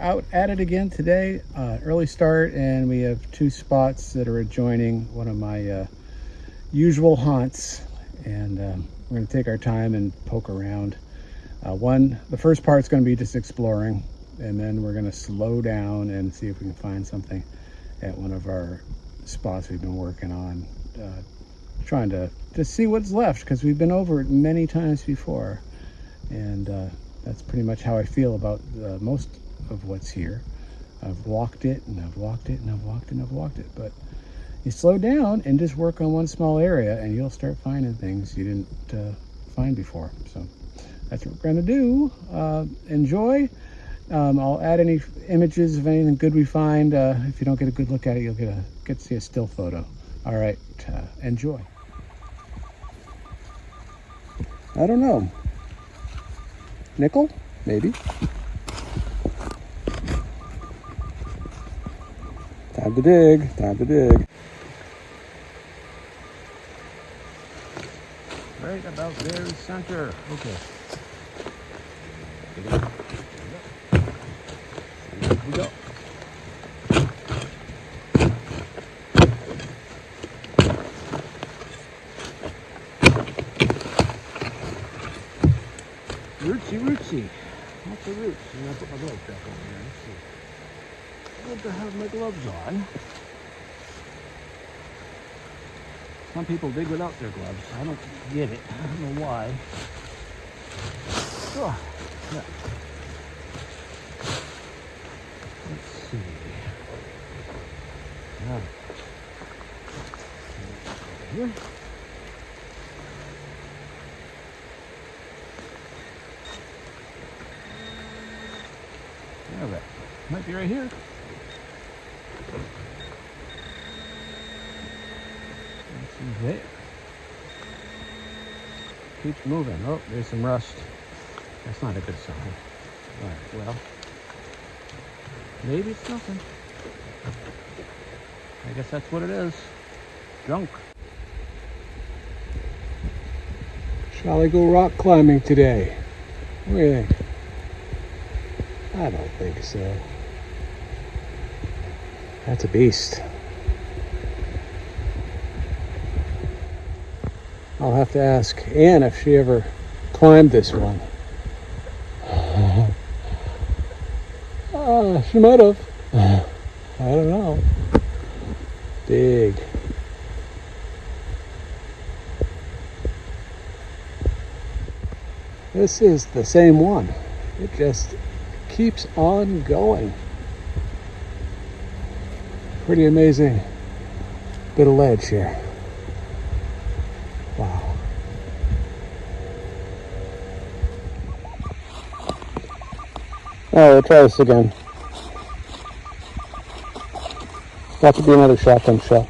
out at it again today. Early start, and we have two spots that are adjoining one of my usual haunts, and we're going to take our time and poke around. The first part's going to be just exploring, and then we're going to slow down and see if we can find something at one of our spots we've been working on, trying to see what's left, because we've been over it many times before, and that's pretty much how I feel about most of what's here. I've walked it, and I've walked it, and I've walked it, and I've walked it, but you slow down and just work on one small area, and you'll start finding things you didn't find before. So that's what we're going to do. Enjoy. I'll add any images of anything good we find. If you don't get a good look at it, you'll get to see a still photo. All right, enjoy. I don't know. Nickel? Maybe. Time to dig. Time to dig. Right about there in center. Okay. There we go. Rootsy. Lots of roots. I'm going to put my gloves back on here. Let's see. Good to have my gloves on. Some people dig without their gloves. I don't get it. I don't know why. Oh, yeah. Let's see. Now, here. All right. Might be right here. There. Keeps moving. Oh, there's some rust. That's not a good sign. All right, well, maybe it's nothing. I guess that's what it is. Junk. Shall I go rock climbing today? What do you think? I don't think so. That's a beast. I'll have to ask Ann if she ever climbed this one. She might have. I don't know. Big. This is the same one. It just keeps on going. Pretty amazing bit of ledge here. Wow. All right, we'll try this again. Got to be another shotgun shell.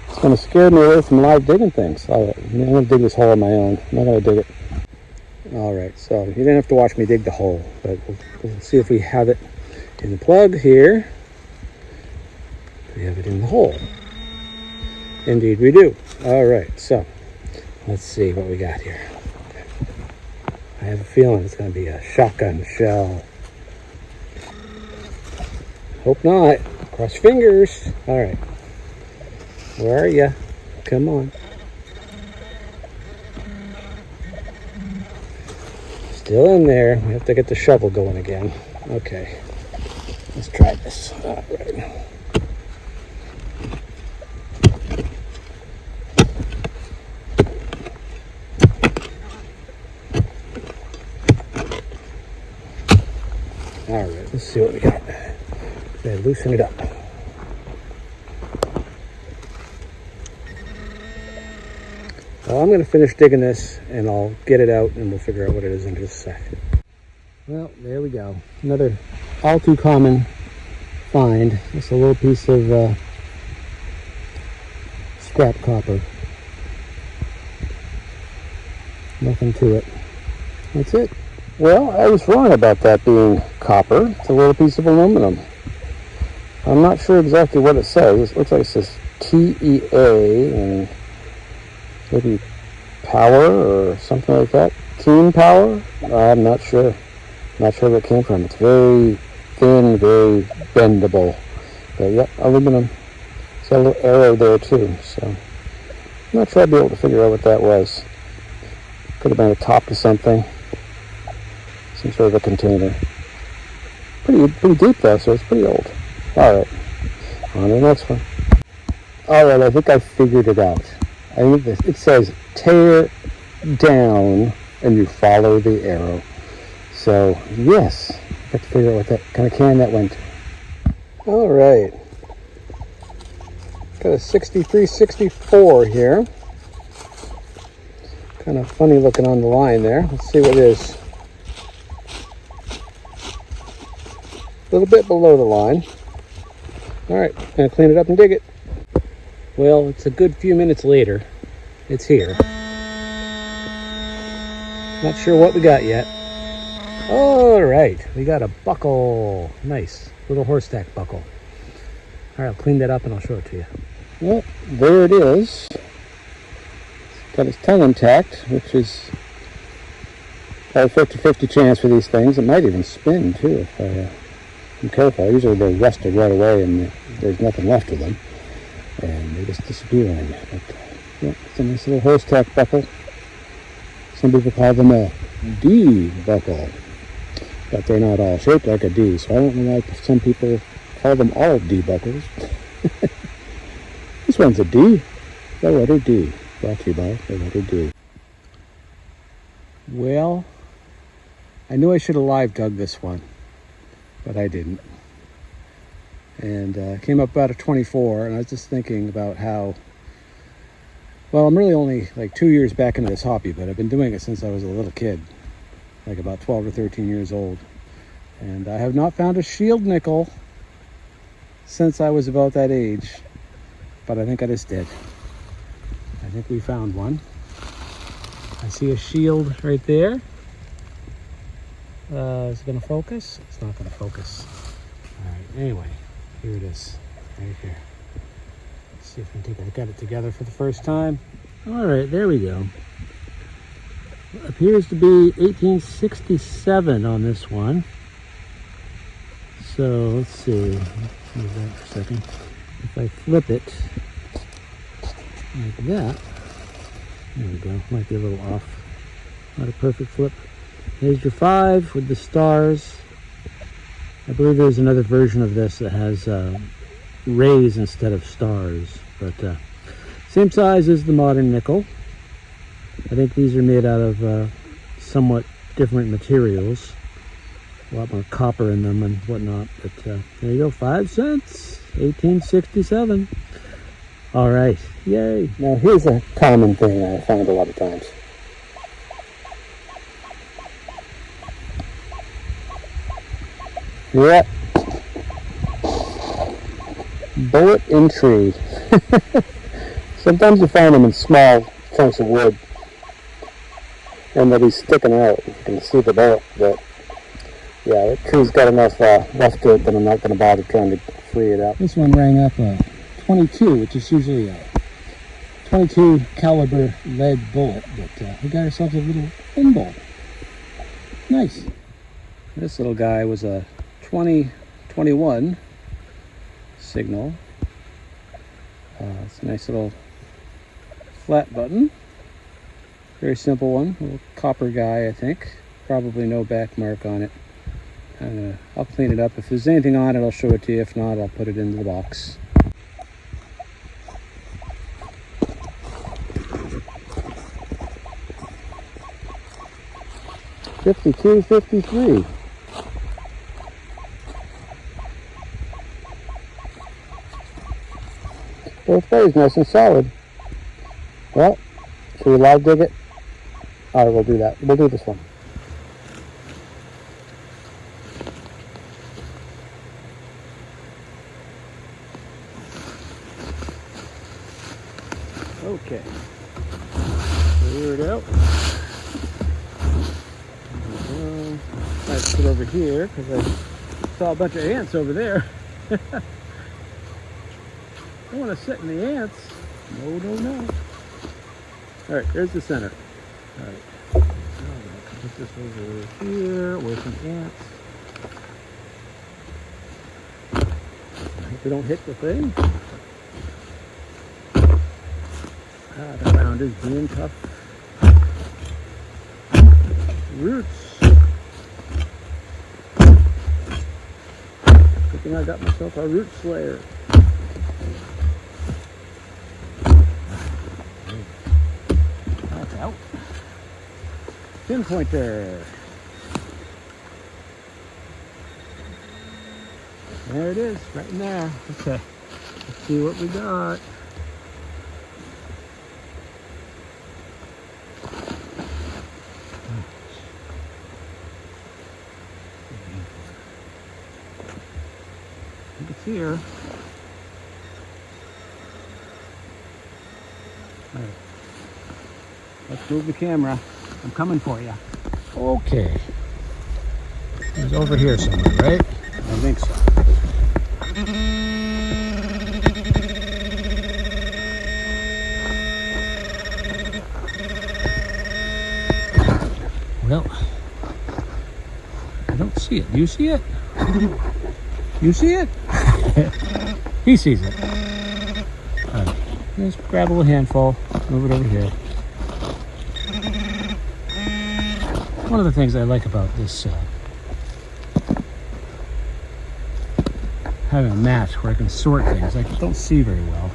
It's going to scare me away from live digging things. I'm going to dig this hole on my own. I'm not going to dig it. All right, so you didn't have to watch me dig the hole, but we'll see if we have it in the plug here. We have it in the hole. Indeed we do. All right, so let's see what we got here. I have a feeling it's going to be a shotgun shell. Hope not. Cross your fingers. All right. Where are you? Come on. Still in there. We have to get the shovel going again. Okay. Let's try this. All right. All right, let's see what we got. Okay, loosen it up. Well, I'm going to finish digging this, and I'll get it out, and we'll figure out what it is in just a sec. Well, there we go. Another all too common find. Just a little piece of scrap copper. Nothing to it. That's it. Well, I was wrong about that being copper. It's a little piece of aluminum. I'm not sure exactly what it says. It looks like it says TEA and maybe power or something like that. Keen power? I'm not sure. Not sure where it came from. It's very thin, very bendable. But yeah, aluminum. It's got a little arrow there too, so I'm not sure I'll be able to figure out what that was. Could have been a top to something. Some sort of a container. Pretty deep though, so it's pretty old. Alright, on to the next one. Alright, I think I figured it out. I think this, it says tear down and you follow the arrow. So, yes, I have to figure out what that kind of can that went to. Alright. Got a 6364 here. Kind of funny looking on the line there. Let's see what it is. A little bit below the line. Alright, gonna clean it up and dig it. Well, it's a good few minutes later. It's here. Not sure what we got yet. Alright, we got a buckle. Nice. Little horse tack buckle. Alright, I'll clean that up and I'll show it to you. Well, there it is. It's got its tongue intact, which is a 50-50 chance for these things. It might even spin too if I'm careful. Usually they're rusted right away and there's nothing left of them. And they just disappear on you. But yeah, it's a nice little horse tack buckle. Some people call them a D buckle. But they're not all shaped like a D, so I don't know why some people call them all D buckles. This one's a D. The letter D. Brought to you by the letter D. Well, I knew I should have live dug this one, but I didn't. And came up about a 24, and I was just thinking about how, well, I'm really only like 2 years back into this hobby, but I've been doing it since I was a little kid, like about 12 or 13 years old. And I have not found a shield nickel since I was about that age, but I think I just did. I think we found one. I see a shield right there. Is it gonna focus? It's not gonna focus. All right, anyway, here it is, right here. Let's see if we can take a look at it together for the first time. All right, there we go. Appears to be 1867 on this one. So let's see. Let's move that for a second. If I flip it like that, there we go. Might be a little off. Not a perfect flip. Here's your 5 with the stars. I believe there's another version of this that has rays instead of stars, but same size as the modern nickel. I think these are made out of somewhat different materials. A lot more copper in them and whatnot, but there you go, 5 cents, 1867. All right, yay. Now here's a common thing I find a lot of times. Yep. Bullet in tree. Sometimes you find them in small chunks of wood and they'll be sticking out. You can see the bullet, but yeah, the tree's got enough left to it that I'm not going to bother trying to free it out. This one rang up a 22, which is usually a 22 caliber lead bullet, but we got ourselves a little thin bullet. Nice. This little guy was a 2021 signal. It's a nice little flat button. Very simple one. A little copper guy, I think. Probably no back mark on it. I'll clean it up. If there's anything on it, I'll show it to you. If not, I'll put it into the box. $52, $53. Both ways, nice and solid. Well, should we live dig it? Alright, we'll do that. We'll do this one. Okay. Clear it out. I put it over here because I saw a bunch of ants over there. I want to sit in the ants. No, no, no. All right, there's the center. All right. Now I'm gonna put this over here, away from ants. I hope we don't hit the thing. The ground is being tough. Roots. Good thing I got myself a root slayer. That's out. Pinpointer. There it is, right in there. Okay, let's see what we got. It's here. All right. Let's move the camera. I'm coming for you. Okay. It's over here somewhere, right? I think so. Well, I don't see it. Do you see it? You see it? He sees it. All right. Just grab a little handful, move it over here. One of the things I like about this having a mat where I can sort things, I don't see very well.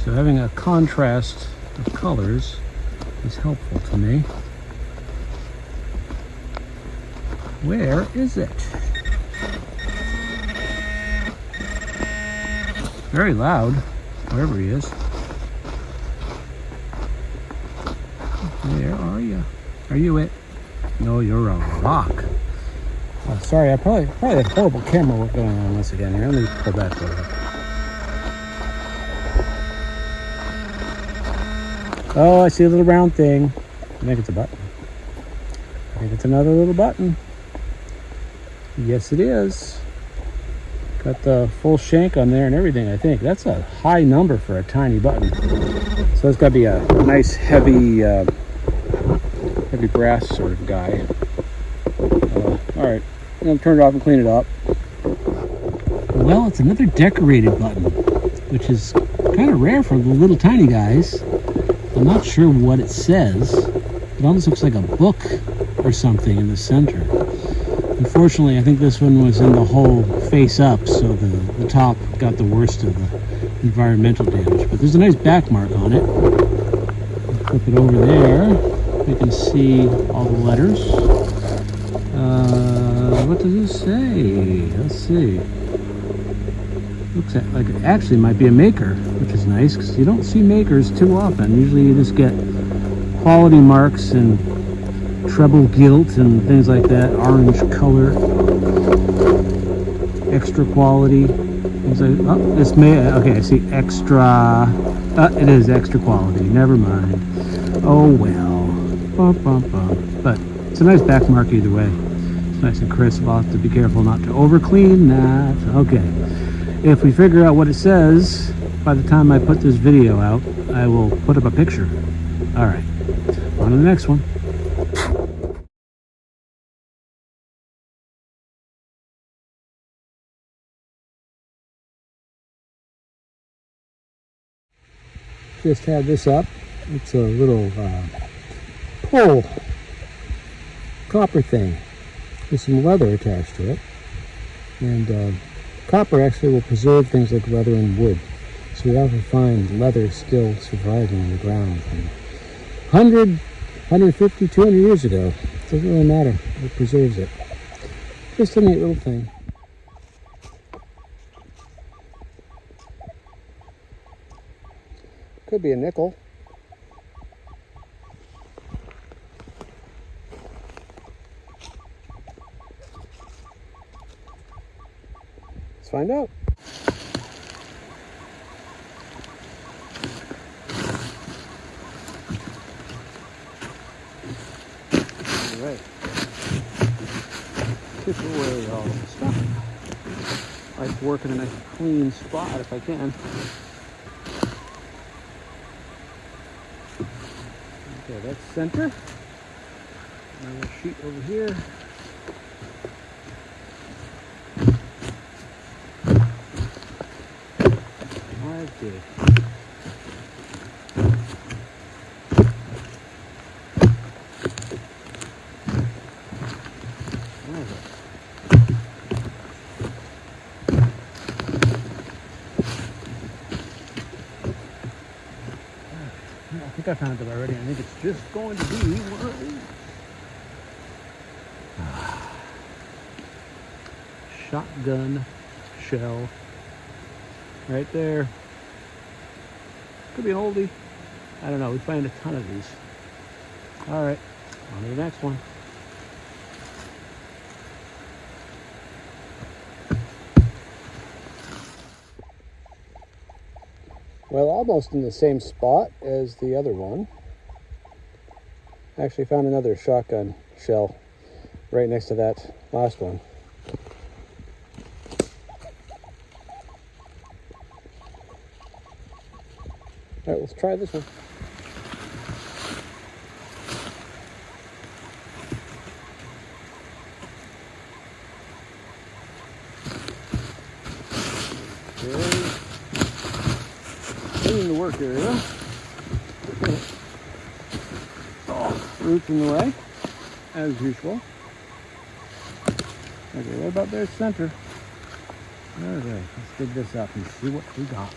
So having a contrast of colors is helpful to me. Where is it? Very loud, wherever he is. Where are you? Are you it? No, you're a rock. Oh, sorry, I probably have horrible camera work going on once again here. Let me pull that over. Oh, I see a little round thing. I think it's a button. I think it's another little button. Yes, it is. Got the full shank on there and everything, I think. That's a high number for a tiny button. So it's got to be a nice, heavy brass sort of guy. All right, I'm going to turn it off and clean it up. Well, it's another decorated button, which is kind of rare for the little tiny guys. I'm not sure what it says. It almost looks like a book or something in the center. Unfortunately, I think this one was in the hole face up, so the top got the worst of the environmental damage. But there's a nice back mark on it. Flip it over there. We can see all the letters. What does it say? Let's see. Looks like it actually might be a maker, which is nice because you don't see makers too often. Usually you just get quality marks and treble gilt and things like that, orange color, extra quality, things like, oh, this may, okay, I see extra, it is extra quality, never mind. Oh well, bum, bum, bum. But it's a nice back mark either way. It's nice and crisp. I'll have to be careful not to over clean that. Okay, if we figure out what it says by the time I put this video out, I will put up a picture. All right, on to the next one. Just had this up. It's a little pole copper thing with some leather attached to it, and copper actually will preserve things like leather and wood, so we often find leather still surviving in the ground from 100, 150, 200 years ago. It doesn't really matter, it preserves it. Just a neat little thing. Could be a nickel. Let's find out. All right. Kick away all the stuff. I like to work in a nice clean spot if I can. Okay, that's center. Another sheet over here. Okay. I think I found it already. I think it's just going to be one of these. Shotgun shell. Right there. Could be an oldie. I don't know. We find a ton of these. All right. On to the next one. Well, almost in the same spot as the other one. Actually found another shotgun shell right next to that last one. All right, let's try this one. Okay. In the work area. Okay. Oh, roots in the way, as usual. Okay, right about there, center. All right, let's dig this up and see what we got.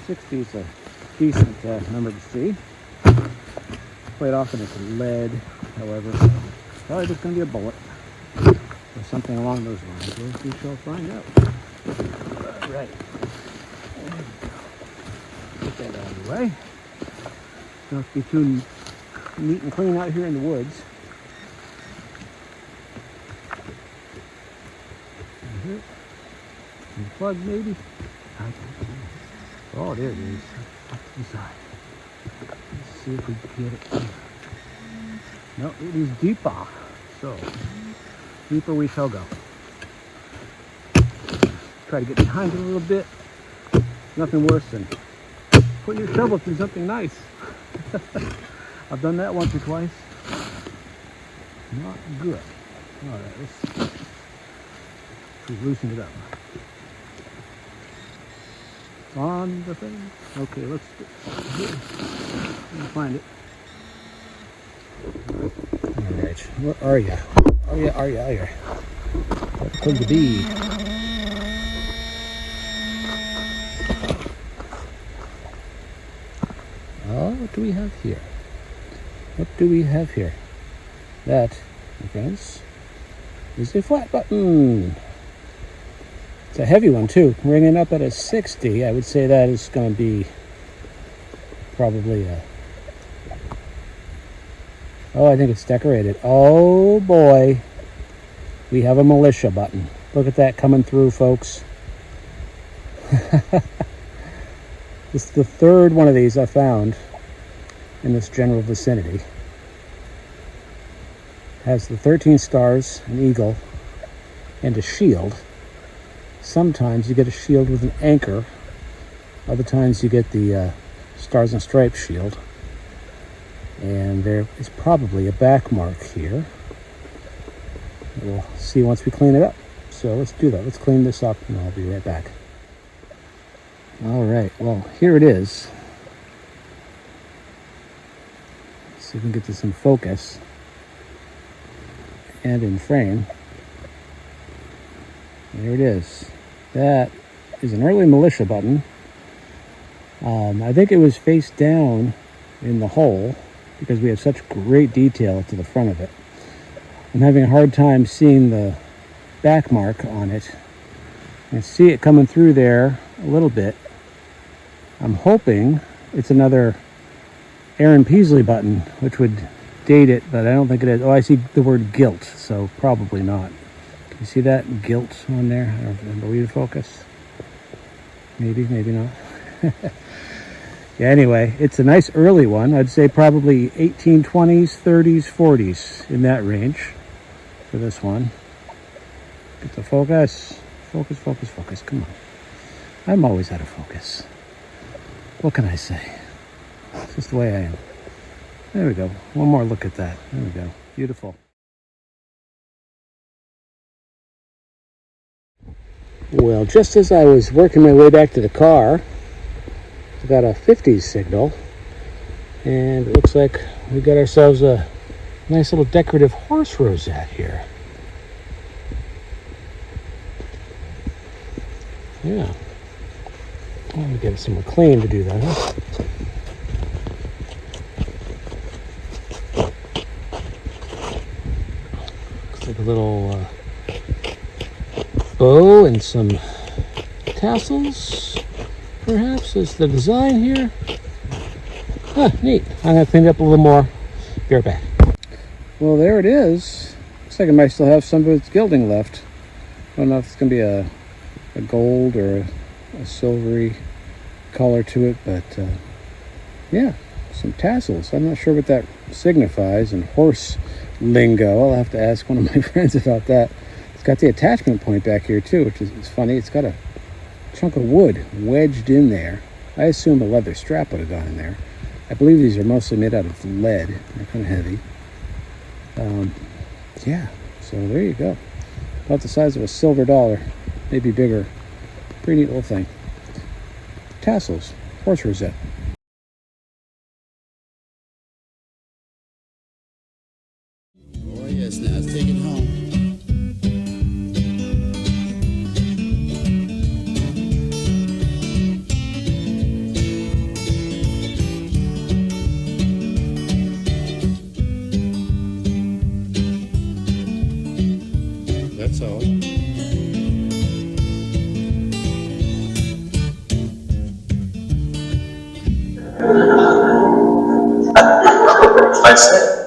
60 is a decent number to see. Quite often it's lead, however. Probably just going to be a bullet or something along those lines. We shall find out. All right. Put that out of the way. Don't have to be too neat and clean out here in the woods. Plug maybe. Oh, there it is. Up to the side. Let's see if we can get it here. No, it is deeper. So, deeper we shall go. Try to get behind it a little bit. Nothing worse than putting your shovel through something nice. I've done that once or twice. Not good. All right, let's loosen it up. On the thing. Okay, let's find it. All right, where are you? Are you? What could it be? Oh, what do we have here? What do we have here? That, my friends, is a flat button. It's a heavy one too, ringing up at a 60. I would say that is going to be probably a... Oh, I think it's decorated. Oh boy, we have a militia button. Look at that coming through, folks. This is the third one of these I found in this general vicinity. Has the 13 stars, an eagle, and a shield. Sometimes you get a shield with an anchor. Other times you get the Stars and Stripes shield. And there is probably a back mark here. We'll see once we clean it up. So let's do that. Let's clean this up and I'll be right back. All right, well, here it is. Let's see if we can get this in focus and in frame. There it is. That is an early militia button. I think it was face down in the hole because we have such great detail to the front of it. I'm having a hard time seeing the back mark on it. I see it coming through there a little bit. I'm hoping it's another Aaron Peasley button, which would date it, but I don't think it is. Oh, I see the word gilt, so probably not. Can you see that gilt on there? I don't remember. Will you focus? Maybe, maybe not. Yeah, anyway, it's a nice early one. I'd say probably 1820s, 30s, 40s, in that range for this one. Get the focus. Focus, focus, focus. Come on. I'm always out of focus. What can I say? It's just the way I am. There we go. One more look at that. There we go. Beautiful. Well, just as I was working my way back to the car, I got a 50s signal, and it looks like we got ourselves a nice little decorative horse rosette here. Yeah. Let me get it somewhere clean to do that, huh? Looks like a little bow and some tassels, perhaps, is the design here. Ah, neat. I'm going to clean it up a little more. Be right back. Well, there it is. Looks like it might still have some of its gilding left. I don't know if it's going to be a gold or a silvery color to it, but yeah, some tassels. I'm not sure what that signifies in horse lingo. I'll have to ask one of my friends about that. It's got the attachment point back here too, which is funny. It's got a chunk of wood wedged in there. I assume a leather strap would have gone in there. I believe these are mostly made out of lead. They're kind of heavy. Yeah, so there you go. About the size of a silver dollar, maybe bigger. Pretty neat little thing. Tassels, horse rosette. Oh yes, now let's take it home. That's all. Nice.